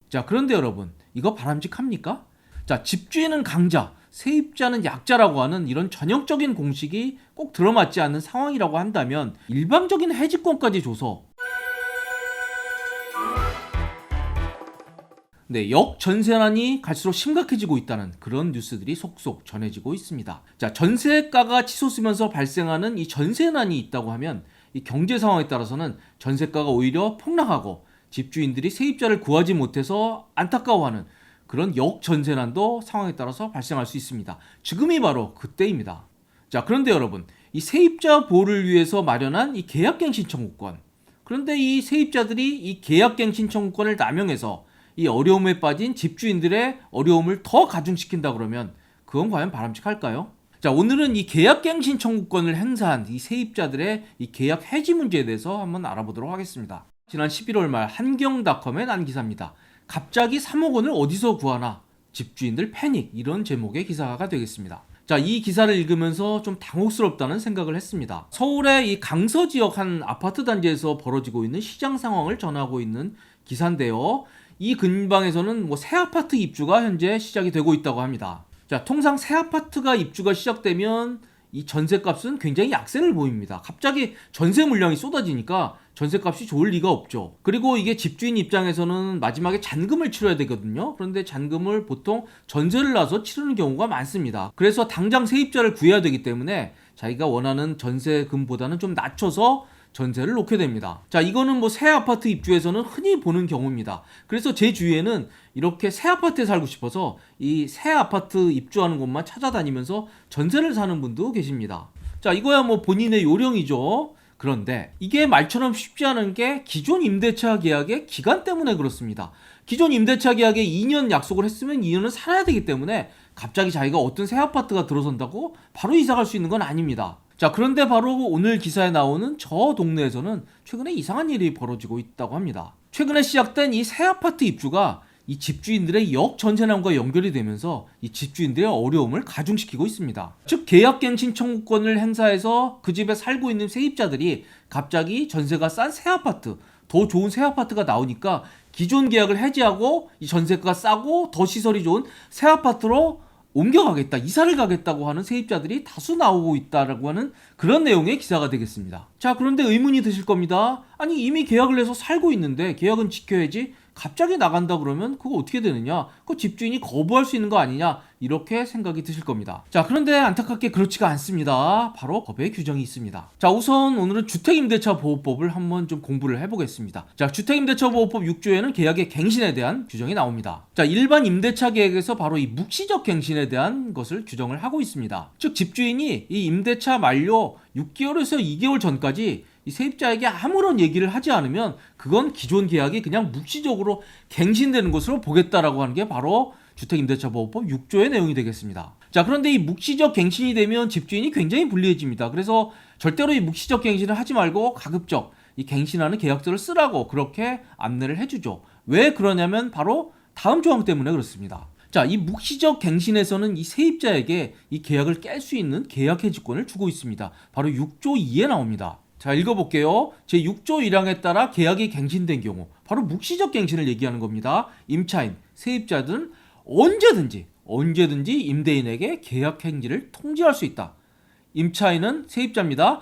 자, 그런데 여러분, 이거 바람직합니까? 자, 집주인은 강자, 세입자는 약자라고 하는 이런 전형적인 공식이 꼭 들어맞지 않는 상황이라고 한다면 일방적인 해지권까지 줘서 역전세난이 갈수록 심각해지고 있다는 그런 뉴스들이 속속 전해지고 있습니다. 자, 전세가가 치솟으면서 발생하는 이 전세난이 있다고 하면 이 경제 상황에 따라서는 전세가가 오히려 폭락하고 집주인들이 세입자를 구하지 못해서 안타까워하는 그런 역전세난도 상황에 따라서 발생할 수 있습니다. 지금이 바로 그때입니다. 자, 그런데 여러분, 이 세입자 보호를 위해서 마련한 이 계약갱신 청구권. 그런데 이 세입자들이 이 계약갱신 청구권을 남용해서 이 어려움에 빠진 집주인들의 어려움을 더 가중시킨다 그러면 그건 과연 바람직할까요? 자, 오늘은 이 계약갱신 청구권을 행사한 이 세입자들의 이 계약 해지 문제에 대해서 한번 알아보도록 하겠습니다. 지난 11월 말 한경닷컴에 난 기사입니다. 갑자기 3억 원을 어디서 구하나? 집주인들 패닉, 이런 제목의 기사가 되겠습니다. 자, 이 기사를 읽으면서 좀 당혹스럽다는 생각을 했습니다. 서울의 이 강서 지역 한 아파트 단지에서 벌어지고 있는 시장 상황을 전하고 있는 기사인데요. 이 근방에서는 새 아파트 입주가 현재 시작이 되고 있다고 합니다. 자, 통상 새 아파트가 입주가 시작되면 이 전세값은 굉장히 약세를 보입니다. 갑자기 전세 물량이 쏟아지니까 전세값이 좋을 리가 없죠. 그리고 이게 집주인 입장에서는 마지막에 잔금을 치러야 되거든요. 그런데 잔금을 보통 전세를 놔서 치르는 경우가 많습니다. 그래서 당장 세입자를 구해야 되기 때문에 자기가 원하는 전세금보다는 좀 낮춰서 전세를 놓게 됩니다. 자, 이거는 새 아파트 입주에서는 흔히 보는 경우입니다. 그래서 제 주위에는 이렇게 새 아파트에 살고 싶어서 이 새 아파트 입주하는 곳만 찾아다니면서 전세를 사는 분도 계십니다. 자, 이거야 본인의 요령이죠. 그런데 이게 말처럼 쉽지 않은 게 기존 임대차 계약의 기간 때문에 그렇습니다. 기존 임대차 계약에 2년 약속을 했으면 2년은 살아야 되기 때문에 갑자기 자기가 어떤 새 아파트가 들어선다고 바로 이사 갈 수 있는 건 아닙니다. 자, 그런데 바로 오늘 기사에 나오는 저 동네에서는 최근에 이상한 일이 벌어지고 있다고 합니다. 최근에 시작된 이 새 아파트 입주가 이 집주인들의 역전세난과 연결이 되면서 이 집주인들의 어려움을 가중시키고 있습니다. 즉, 계약갱신 청구권을 행사해서 그 집에 살고 있는 세입자들이 갑자기 전세가 싼 새 아파트, 더 좋은 새 아파트가 나오니까 기존 계약을 해지하고 이 전세가 싸고 더 시설이 좋은 새 아파트로 옮겨가겠다, 이사를 가겠다고 하는 세입자들이 다수 나오고 있다라고 하는 그런 내용의 기사가 되겠습니다. 자, 그런데 의문이 드실 겁니다. 아니, 이미 계약을 해서 살고 있는데 계약은 지켜야지 갑자기 나간다 그러면 그거 어떻게 되느냐? 그 집주인이 거부할 수 있는 거 아니냐? 이렇게 생각이 드실 겁니다. 자, 그런데 안타깝게 그렇지가 않습니다. 바로 법의 규정이 있습니다. 자, 우선 오늘은 주택임대차보호법을 한번 좀 공부를 해보겠습니다. 자, 주택임대차보호법 6조에는 계약의 갱신에 대한 규정이 나옵니다. 자, 일반 임대차 계약에서 바로 이 묵시적 갱신에 대한 것을 규정을 하고 있습니다. 즉, 집주인이 이 임대차 만료 6개월에서 2개월 전까지 이 세입자에게 아무런 얘기를 하지 않으면 그건 기존 계약이 그냥 묵시적으로 갱신되는 것으로 보겠다라고 하는 게 바로 주택임대차보호법 6조의 내용이 되겠습니다. 자, 그런데 이 묵시적 갱신이 되면 집주인이 굉장히 불리해집니다. 그래서 절대로 이 묵시적 갱신을 하지 말고 가급적 이 갱신하는 계약서를 쓰라고 그렇게 안내를 해주죠. 왜 그러냐면 바로 다음 조항 때문에 그렇습니다. 자, 이 묵시적 갱신에서는 이 세입자에게 이 계약을 깰 수 있는 계약 해지권을 주고 있습니다. 바로 6조 2에 나옵니다. 자, 읽어볼게요. 제6조 1항에 따라 계약이 갱신된 경우, 바로 묵시적 갱신을 얘기하는 겁니다. 임차인, 세입자들은 언제든지 임대인에게 계약 행지를 통지할 수 있다. 임차인은 세입자입니다.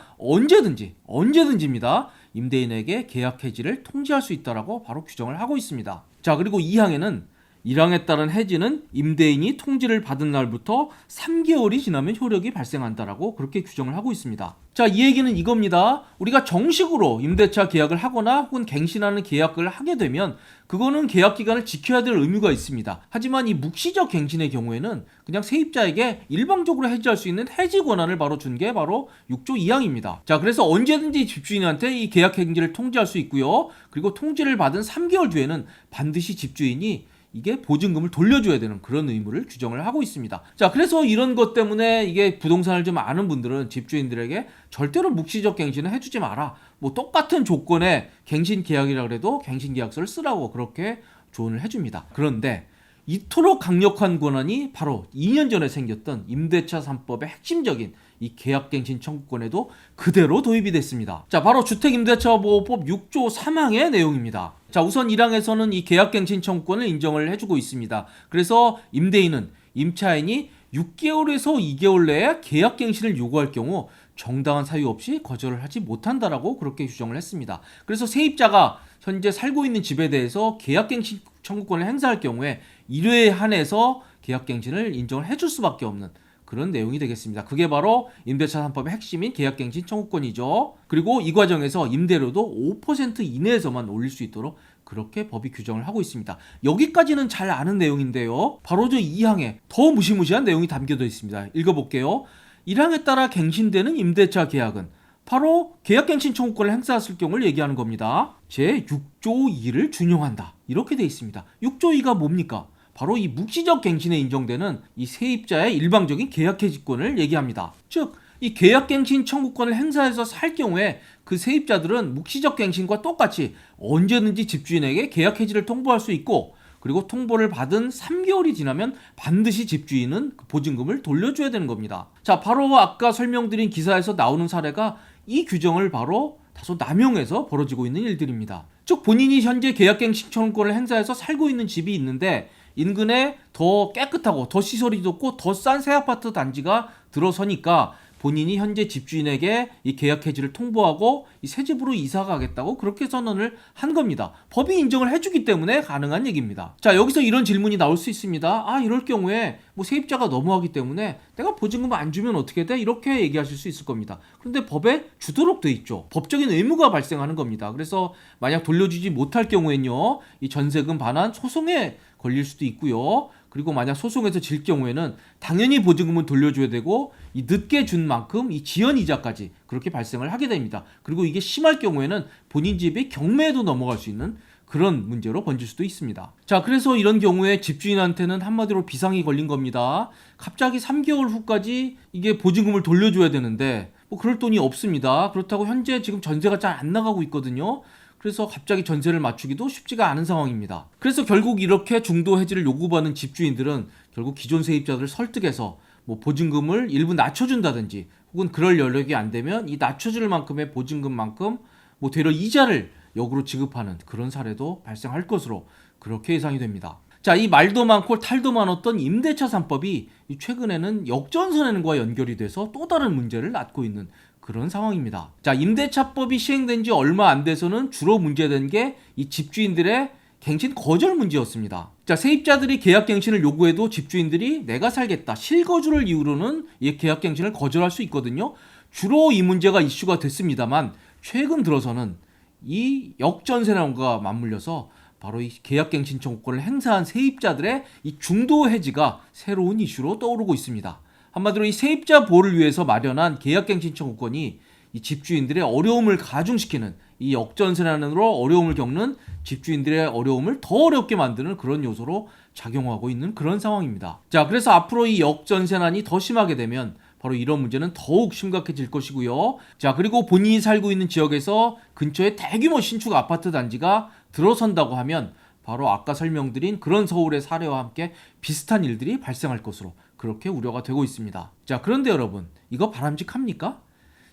언제든지입니다. 임대인에게 계약 해지를 통지할 수 있다라고 바로 규정을 하고 있습니다. 자, 그리고 2항에는 1항에 따른 해지는 임대인이 통지를 받은 날부터 3개월이 지나면 효력이 발생한다라고 그렇게 규정을 하고 있습니다. 자, 이 얘기는 이겁니다. 우리가 정식으로 임대차 계약을 하거나 혹은 갱신하는 계약을 하게 되면 그거는 계약 기간을 지켜야 될 의무가 있습니다. 하지만 이 묵시적 갱신의 경우에는 그냥 세입자에게 일방적으로 해지할 수 있는 해지 권한을 바로 준 게 바로 6조 2항입니다. 자, 그래서 언제든지 집주인한테 이 계약 행지를 통지할 수 있고요. 그리고 통지를 받은 3개월 뒤에는 반드시 집주인이 이게 보증금을 돌려줘야 되는 그런 의무를 규정을 하고 있습니다. 자, 그래서 이런 것 때문에 이게 부동산을 좀 아는 분들은 집주인들에게 절대로 묵시적 갱신은 해주지 마라. 똑같은 조건의 갱신 계약이라 그래도 갱신 계약서를 쓰라고 그렇게 조언을 해줍니다. 그런데 이토록 강력한 권한이 바로 2년 전에 생겼던 임대차 3법의 핵심적인 이 계약갱신 청구권에도 그대로 도입이 됐습니다. 자, 바로 주택임대차보호법 6조 3항의 내용입니다. 자, 우선 1항에서는 이 계약갱신 청구권을 인정을 해주고 있습니다. 그래서 임대인은 임차인이 6개월에서 2개월 내에 계약갱신을 요구할 경우 정당한 사유 없이 거절을 하지 못한다라고 그렇게 규정을 했습니다. 그래서 세입자가 현재 살고 있는 집에 대해서 계약갱신 청구권을 행사할 경우에 1회에 한해서 계약갱신을 인정을 해줄 수밖에 없는 그런 내용이 되겠습니다. 그게 바로 임대차 3법의 핵심인 계약갱신 청구권이죠. 그리고 이 과정에서 임대료도 5% 이내에서만 올릴 수 있도록 그렇게 법이 규정을 하고 있습니다. 여기까지는 잘 아는 내용인데요. 바로 저 2항에 더 무시무시한 내용이 담겨져 있습니다. 읽어볼게요. 1항에 따라 갱신되는 임대차 계약은 바로 계약갱신 청구권을 행사했을 경우를 얘기하는 겁니다. 제6조 2를 준용한다. 이렇게 돼 있습니다. 6조 2가 뭡니까? 바로 이 묵시적 갱신에 인정되는 이 세입자의 일방적인 계약 해지권을 얘기합니다. 즉, 이 계약갱신 청구권을 행사해서 살 경우에 그 세입자들은 묵시적 갱신과 똑같이 언제든지 집주인에게 계약 해지를 통보할 수 있고, 그리고 통보를 받은 3개월이 지나면 반드시 집주인은 그 보증금을 돌려줘야 되는 겁니다. 자, 바로 아까 설명드린 기사에서 나오는 사례가 이 규정을 바로 다소 남용해서 벌어지고 있는 일들입니다. 즉, 본인이 현재 계약갱신 청구권을 행사해서 살고 있는 집이 있는데 인근에 더 깨끗하고 더 시설이 좋고 더 싼 새 아파트 단지가 들어서니까 본인이 현재 집주인에게 이 계약 해지를 통보하고 이 새 집으로 이사 가겠다고 그렇게 선언을 한 겁니다. 법이 인정을 해주기 때문에 가능한 얘기입니다. 자, 여기서 이런 질문이 나올 수 있습니다. 아, 이럴 경우에 뭐 세입자가 너무하기 때문에 내가 보증금 안 주면 어떻게 돼? 이렇게 얘기하실 수 있을 겁니다. 그런데 법에 주도록 돼 있죠. 법적인 의무가 발생하는 겁니다. 그래서 만약 돌려주지 못할 경우에는요, 이 전세금 반환 소송에 걸릴 수도 있고요. 그리고 만약 소송에서 질 경우에는 당연히 보증금은 돌려줘야 되고 이 늦게 준 만큼 이 지연이자까지 그렇게 발생을 하게 됩니다. 그리고 이게 심할 경우에는 본인 집이 경매에도 넘어갈 수 있는 그런 문제로 번질 수도 있습니다. 자, 그래서 이런 경우에 집주인한테는 한마디로 비상이 걸린 겁니다. 갑자기 3개월 후까지 이게 보증금을 돌려줘야 되는데 뭐 그럴 돈이 없습니다. 그렇다고 현재 지금 전세가 잘 안 나가고 있거든요. 그래서 갑자기 전세를 맞추기도 쉽지가 않은 상황입니다. 그래서 결국 이렇게 중도 해지를 요구받는 집주인들은 결국 기존 세입자들을 설득해서 뭐 보증금을 일부 낮춰준다든지 혹은 그럴 여력이 안 되면 이 낮춰줄 만큼의 보증금만큼 뭐 되려 이자를 역으로 지급하는 그런 사례도 발생할 것으로 그렇게 예상이 됩니다. 자, 이 말도 많고 탈도 많았던 임대차 3법이 최근에는 역전선과 연결이 돼서 또 다른 문제를 낳고 있는 그런 상황입니다. 자, 임대차법이 시행된 지 얼마 안 돼서는 주로 문제된 게 이 집주인들의 갱신 거절 문제였습니다. 자, 세입자들이 계약갱신을 요구해도 집주인들이 내가 살겠다, 실거주를 이유로는 이 계약갱신을 거절할 수 있거든요. 주로 이 문제가 이슈가 됐습니다만 최근 들어서는 이 역전세난과 맞물려서 바로 이 계약갱신 청구권을 행사한 세입자들의 이 중도 해지가 새로운 이슈로 떠오르고 있습니다. 한마디로 이 세입자 보호를 위해서 마련한 계약갱신 청구권이 이 집주인들의 어려움을 가중시키는 이 역전세난으로 어려움을 겪는 집주인들의 어려움을 더 어렵게 만드는 그런 요소로 작용하고 있는 그런 상황입니다. 자, 그래서 앞으로 이 역전세난이 더 심하게 되면 바로 이런 문제는 더욱 심각해질 것이고요. 자, 그리고 본인이 살고 있는 지역에서 근처에 대규모 신축 아파트 단지가 들어선다고 하면 바로 아까 설명드린 그런 서울의 사례와 함께 비슷한 일들이 발생할 것으로 그렇게 우려가 되고 있습니다. 자, 그런데 여러분, 이거 바람직합니까?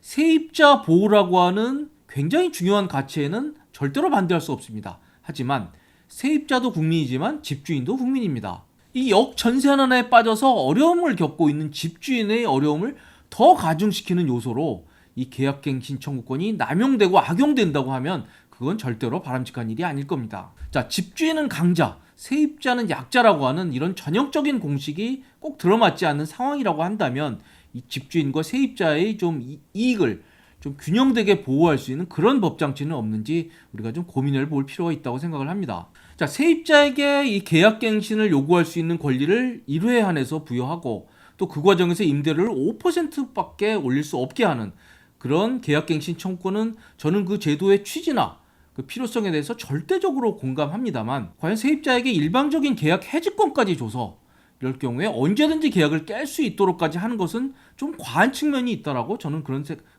세입자 보호라고 하는 굉장히 중요한 가치에는 절대로 반대할 수 없습니다. 하지만 세입자도 국민이지만 집주인도 국민입니다. 이 역전세난에 빠져서 어려움을 겪고 있는 집주인의 어려움을 더 가중시키는 요소로 이 계약갱신 청구권이 남용되고 악용된다고 하면 그건 절대로 바람직한 일이 아닐 겁니다. 자, 집주인은 강자, 세입자는 약자라고 하는 이런 전형적인 공식이 꼭 들어맞지 않는 상황이라고 한다면 이 집주인과 세입자의 좀 이익을 좀 균형되게 보호할 수 있는 그런 법 장치는 없는지 우리가 좀 고민해 볼 필요가 있다고 생각을 합니다. 자, 세입자에게 이 계약갱신을 요구할 수 있는 권리를 1회에 한해서 부여하고 또 그 과정에서 임대료를 5%밖에 올릴 수 없게 하는 그런 계약갱신 청구권은 저는 그 제도의 취지나 그 필요성에 대해서 절대적으로 공감합니다만 과연 세입자에게 일방적인 계약 해지권까지 줘서 이럴 경우에 언제든지 계약을 깰 수 있도록까지 하는 것은 좀 과한 측면이 있다라고 저는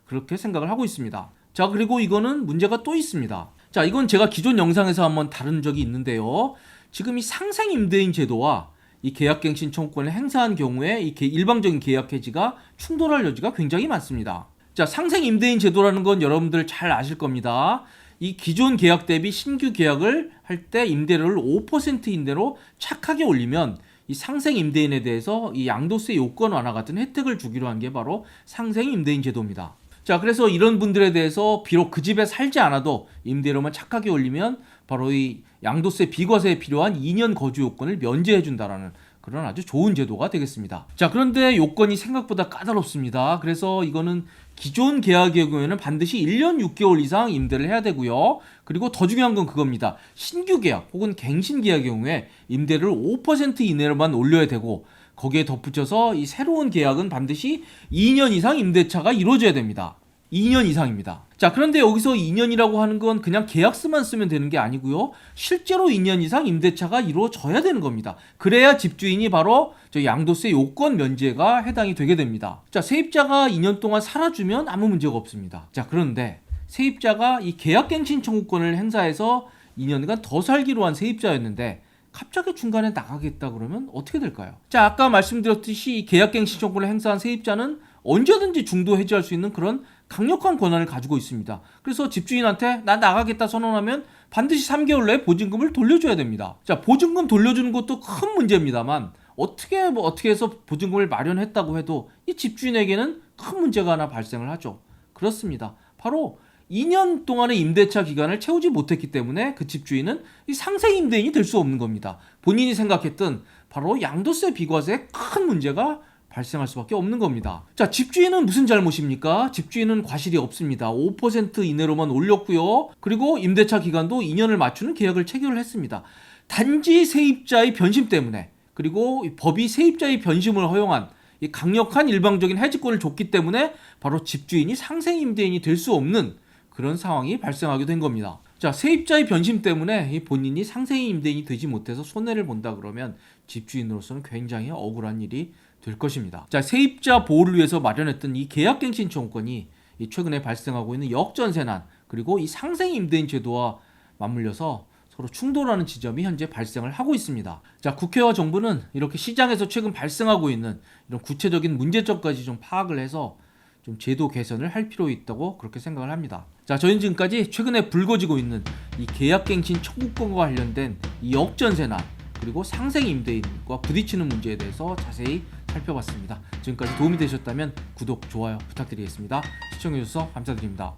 그렇게 생각을 하고 있습니다. 자, 그리고 이거는 문제가 또 있습니다. 자, 이건 제가 기존 영상에서 한번 다룬 적이 있는데요. 지금 이 상생 임대인 제도와 이 계약갱신 청구권을 행사한 경우에 이 일방적인 계약 해지가 충돌할 여지가 굉장히 많습니다. 자, 상생 임대인 제도라는 건 여러분들 잘 아실 겁니다. 이 기존 계약 대비 신규 계약을 할 때 임대료를 5% 이내로 착하게 올리면 이 상생 임대인에 대해서 이 양도세 요건 완화 같은 혜택을 주기로 한 게 바로 상생 임대인 제도입니다. 자, 그래서 이런 분들에 대해서 비록 그 집에 살지 않아도 임대료만 착하게 올리면 바로 이 양도세 비과세에 필요한 2년 거주 요건을 면제해 준다라는 그런 아주 좋은 제도가 되겠습니다. 자, 그런데 요건이 생각보다 까다롭습니다. 그래서 이거는 기존 계약의 경우에는 반드시 1년 6개월 이상 임대를 해야 되고요. 그리고 더 중요한 건 그겁니다. 신규 계약 혹은 갱신 계약의 경우에 임대를 5% 이내로만 올려야 되고, 거기에 덧붙여서 이 새로운 계약은 반드시 2년 이상 임대차가 이루어져야 됩니다. 2년 이상입니다. 자, 그런데 여기서 2년이라고 하는 건 그냥 계약서만 쓰면 되는 게 아니고요. 실제로 2년 이상 임대차가 이루어져야 되는 겁니다. 그래야 집주인이 바로 저 양도세 요건 면제가 해당이 되게 됩니다. 자, 세입자가 2년 동안 살아주면 아무 문제가 없습니다. 자, 그런데 세입자가 이 계약갱신 청구권을 행사해서 2년간 더 살기로 한 세입자였는데 갑자기 중간에 나가겠다 그러면 어떻게 될까요? 자, 아까 말씀드렸듯이 이 계약갱신 청구권을 행사한 세입자는 언제든지 중도 해지할 수 있는 그런 강력한 권한을 가지고 있습니다. 그래서 집주인한테 나 나가겠다 선언하면 반드시 3개월 내에 보증금을 돌려줘야 됩니다. 자, 보증금 돌려주는 것도 큰 문제입니다만 어떻게 해서 보증금을 마련했다고 해도 이 집주인에게는 큰 문제가 하나 발생을 하죠. 그렇습니다. 바로 2년 동안의 임대차 기간을 채우지 못했기 때문에 그 집주인은 이 상생 임대인이 될 수 없는 겁니다. 본인이 생각했던 바로 양도세 비과세에 큰 문제가 발생할 수밖에 없는 겁니다. 자, 집주인은 무슨 잘못입니까? 집주인은 과실이 없습니다. 5% 이내로만 올렸고요. 그리고 임대차 기간도 2년을 맞추는 계약을 체결을 했습니다. 단지 세입자의 변심 때문에, 그리고 법이 세입자의 변심을 허용한 이 강력한 일방적인 해지권을 줬기 때문에 바로 집주인이 상생 임대인이 될 수 없는 그런 상황이 발생하게 된 겁니다. 자, 세입자의 변심 때문에 본인이 상생 임대인이 되지 못해서 손해를 본다 그러면 집주인으로서는 굉장히 억울한 일이 될 것입니다. 자, 세입자 보호를 위해서 마련했던 이 계약갱신 청구권이 이 최근에 발생하고 있는 역전세난, 그리고 이 상생 임대인 제도와 맞물려서 서로 충돌하는 지점이 현재 발생을 하고 있습니다. 자, 국회와 정부는 이렇게 시장에서 최근 발생하고 있는 이런 구체적인 문제점까지 좀 파악을 해서 좀 제도 개선을 할 필요 있다고 그렇게 생각을 합니다. 자, 저희는 지금까지 최근에 불거지고 있는 이 계약갱신 청구권과 관련된 이 역전세난, 그리고 상생 임대인과 부딪히는 문제에 대해서 자세히 살펴봤습니다. 지금까지 도움이 되셨다면 구독, 좋아요 부탁드리겠습니다. 시청해주셔서 감사드립니다.